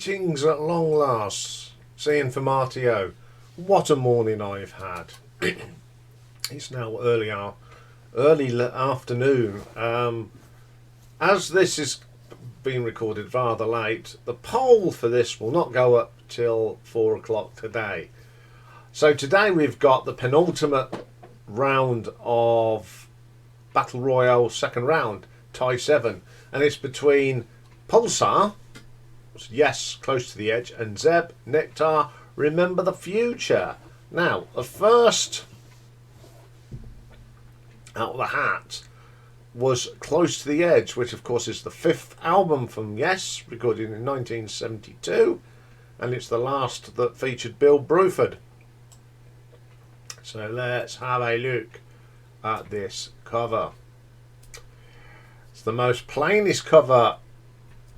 Greetings at long last, seeing for Martio. What a morning I've had. It's now early afternoon. As this is being recorded rather late, the poll for this will not go up till 4 o'clock today. So today we've got the penultimate round of Battle Royale second round, tie 7, and it's between Pulsar, yes, close to the edge, and Zeb, Nektar, remember the future. Now, the first out of the hat was Close to the Edge, which of course is the 5th album from Yes, recorded in 1972, and it's the last that featured Bill Bruford. So let's have a look at this cover. It's the most plainest cover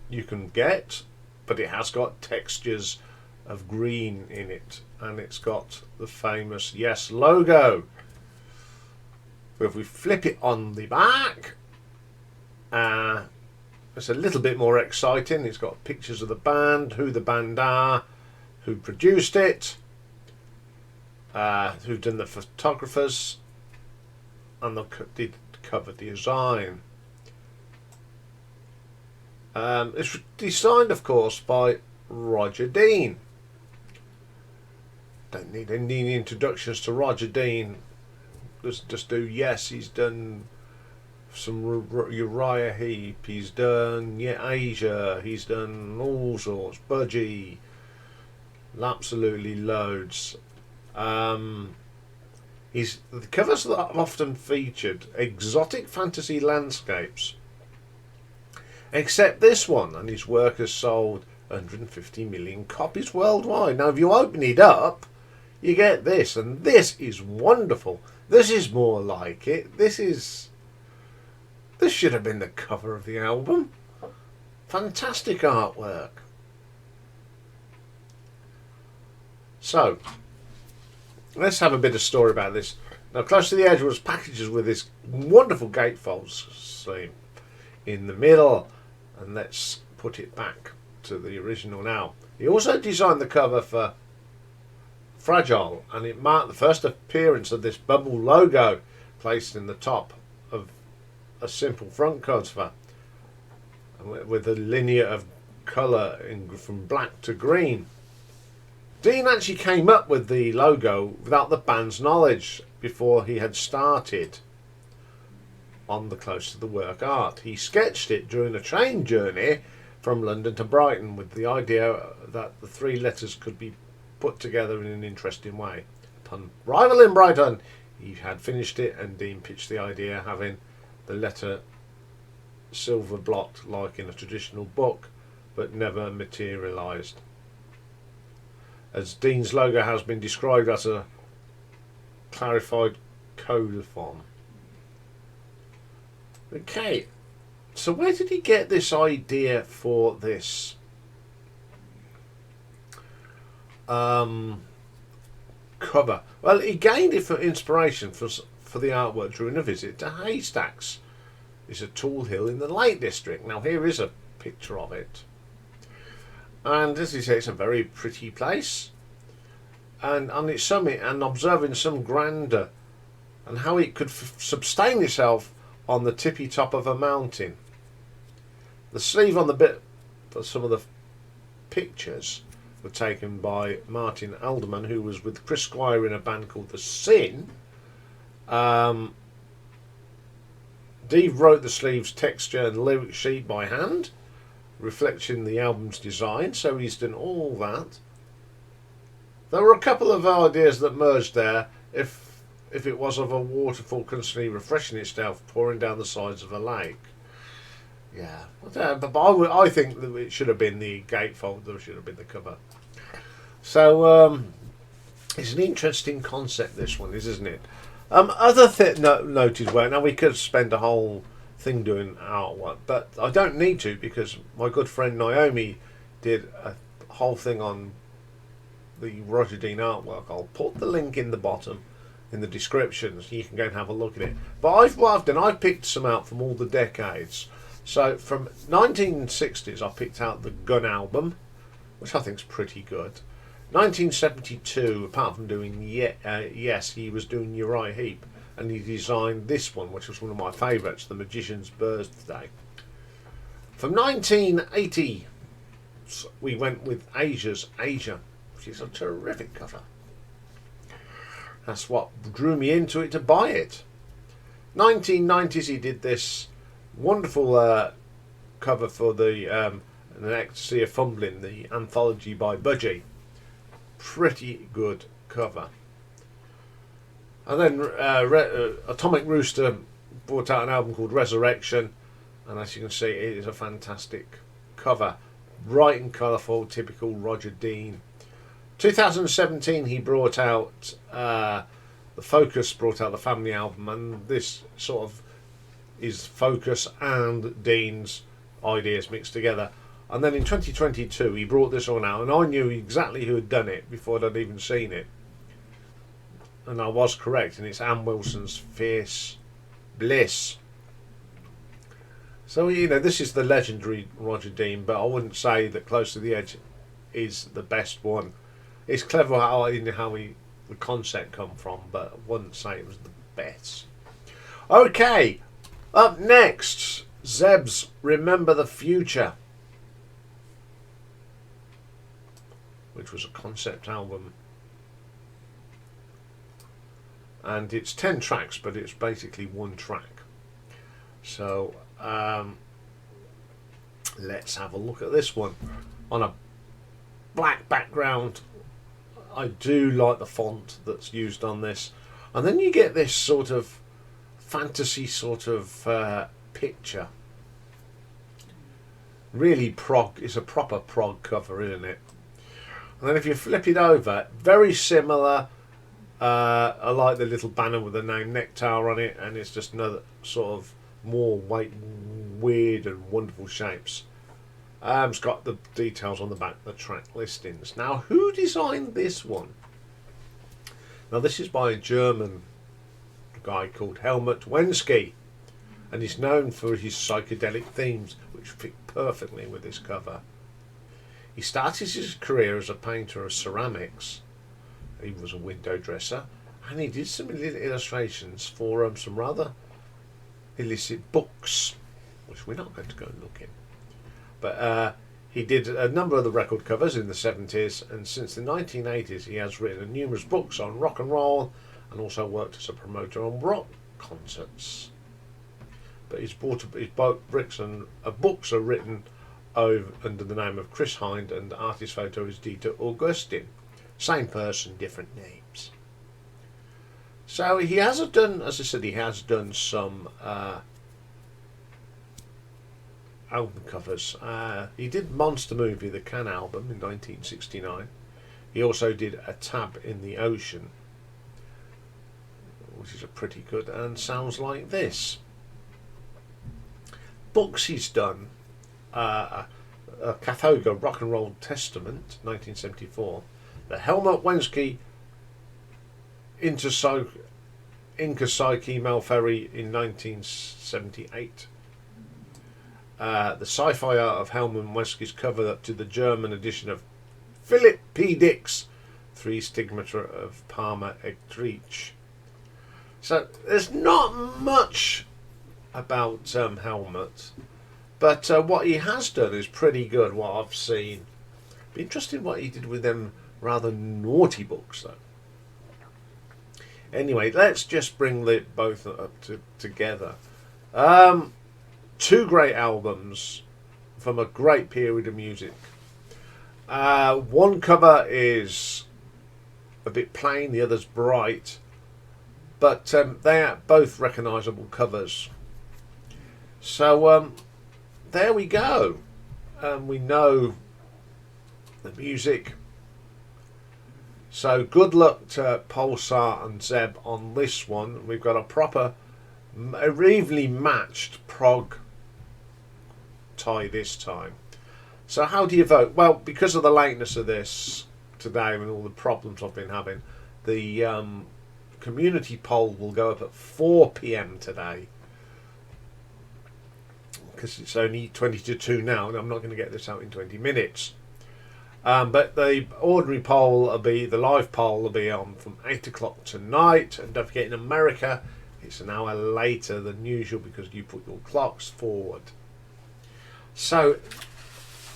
you can get, but it has got textures of green in it, and it's got the famous Yes logo. If we flip it on the back, it's a little bit more exciting. It's got pictures of the band, who the band are, who produced it, who've done the photographers, and the cover design. It's designed, of course, by Roger Dean. Don't need any introductions to Roger Dean. Just do Yes. He's done some Uriah Heep. He's done Asia. He's done all sorts. Budgie. Absolutely loads. The covers that I've often featured exotic fantasy landscapes. Except this one, and his work has sold 150 million copies worldwide. Now, if you open it up, you get this, and this is wonderful. This is more like it. This should have been the cover of the album. Fantastic artwork. So, let's have a bit of story about this. Now, Close to the Edge was packaged with this wonderful gatefold sleeve in the middle, and let's put it back to the original now. He also designed the cover for Fragile, and it marked the first appearance of this bubble logo placed in the top of a simple front cover with a linear of colour from black to green. Dean actually came up with the logo without the band's knowledge before he had started on the Close to the Work art. He sketched it during a train journey from London to Brighton with the idea that the 3 letters could be put together in an interesting way. Upon arrival in Brighton, he had finished it, and Dean pitched the idea, having the letter silver blocked like in a traditional book, but never materialised. As Dean's logo has been described as a clarified colophon. Okay, so where did he get this idea for this cover? Well, he gained it for inspiration for the artwork during a visit to Haystacks. It's a tall hill in the Lake District. Now, here is a picture of it. And as he says, it's a very pretty place. And on its summit, and observing some grandeur and how it could sustain itself on the tippy top of a mountain. The sleeve on the bit for some of the pictures were taken by Martin Alderman, who was with Chris Squire in a band called The Sin. Dave wrote the sleeve's texture and lyric sheet by hand, reflecting the album's design, so he's done all that. There were a couple of ideas that merged there. If it was of a waterfall constantly refreshing itself, pouring down the sides of a lake. Yeah, but I think that it should have been the gatefold. That should have been the cover. So it's an interesting concept, this one is, isn't it? Other noted work. Now, we could spend a whole thing doing artwork, but I don't need to, because my good friend Niaomi did a whole thing on the Roger Dean artwork. I'll put the link in the bottom in the description so you can go and have a look at it. But what I've done, I've picked some out from all the decades. So from 1960s, I picked out the Gun album, which I think is pretty good. 1972, apart from doing Yes, he was doing Uriah Heep, and he designed this one, which was one of my favourites, The Magician's Birthday. From 1980, we went with Asia's Asia, which is a terrific cover. That's what drew me into it to buy it. 1990s, he did this wonderful cover for the An Ecstasy of Fumbling, the anthology by Budgie. Pretty good cover. And then Atomic Rooster brought out an album called Resurrection, and as you can see, it is a fantastic cover. Bright and colourful, typical Roger Dean. 2017, he brought out The Focus, brought out the family album, and this sort of is Focus and Dean's ideas mixed together. And then in 2022, he brought this one out, and I knew exactly who had done it before I'd even seen it. And I was correct, and it's Ann Wilson's Fierce Bliss. So, you know, this is the legendary Roger Dean, but I wouldn't say that Close to the Edge is the best one. It's clever how the concept come from, but I wouldn't say it was the best. Okay, up next, Zeb's Remember the Future, which was a concept album. And it's 10 tracks, but it's basically one track. So let's have a look at this one. On a black background, I do like the font that's used on this. And then you get this sort of fantasy sort of picture. Really prog, it's a proper prog cover, isn't it? And then if you flip it over, very similar. I like the little banner with the name Nektar on it, and it's just another sort of more weird and wonderful shapes. It's got the details on the back, the track listings. Now, who designed this one? Now, this is by a German guy called Helmut Wensky, and he's known for his psychedelic themes, which fit perfectly with this cover. He started his career as a painter of ceramics. He was a window dresser, and he did some illustrations for some rather illicit books, which we're not going to go and look in. But he did a number of the record covers in the 70s, and since the 1980s he has written numerous books on rock and roll, and also worked as a promoter on rock concerts. But his books are written under the name of Chris Hind, and the artist photo is Dieter Augustin. Same person, different names. So he has done, as I said, he has done some album covers. He did Monster Movie, the Can album, in 1969. He also did A Tab in the Ocean, which is a pretty good, and sounds like this. Books he's done, Cathoga Rock and Roll Testament, 1974. The Helmut Wensky Inca Psyche Malferry in 1978. The Sci-Fi Art of Helmut Wensky's cover up to the German edition of Philip P. Dick's Three Stigmata of Parma Ectrich. So there's not much about Helmut, but what he has done is pretty good, what I've seen. Be interesting what he did with them rather naughty books, though. Anyway, let's just bring both up together. Two great albums from a great period of music. One cover is a bit plain, the other's bright, but they are both recognisable covers. So there we go. We know the music. So good luck to Pulsar and Zeb on this one. We've got a proper, evenly matched prog tie this time. So how do you vote? Well, because of the lateness of this today and all the problems I've been having, the community poll will go up at 4 p.m. today, because it's only 20 to 2 now, and I'm not going to get this out in 20 minutes. But the ordinary poll will be, the live poll will be on from 8 o'clock tonight. And don't forget, in America, it's an hour later than usual because you put your clocks forward. So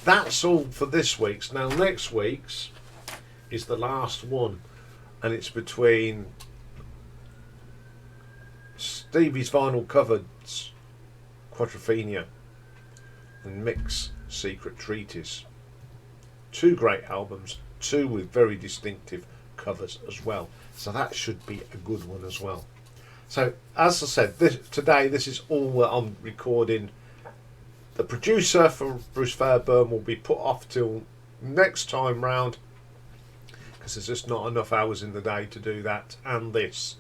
that's all for this week's. Now, next week's is the last one, and it's between Stevie's Vinyl Covers Quadrophenia and Mick's Secret Treatise. Two great albums, two with very distinctive covers as well. So that should be a good one as well. So as I said, today this is all that I'm recording. The producer for Bruce Fairburn will be put off till next time round because there's just not enough hours in the day to do that and this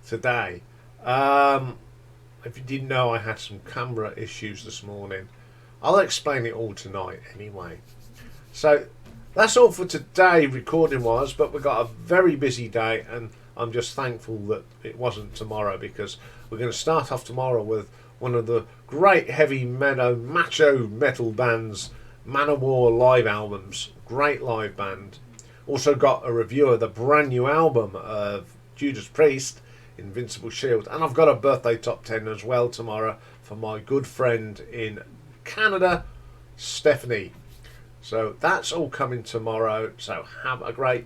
today. If you didn't know, I had some camera issues this morning. I'll explain it all tonight anyway. So that's all for today, recording wise, but we've got a very busy day, and I'm just thankful that it wasn't tomorrow, because we're going to start off tomorrow with one of the great heavy macho metal bands, Manowar live albums. Great live band. Also got a review of the brand new album of Judas Priest, Invincible Shield, and I've got a birthday top 10 as well tomorrow for my good friend in Canada, Stephanie. So that's all coming tomorrow. So have a great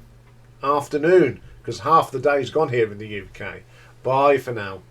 afternoon, because half the day's gone here in the UK. Bye for now.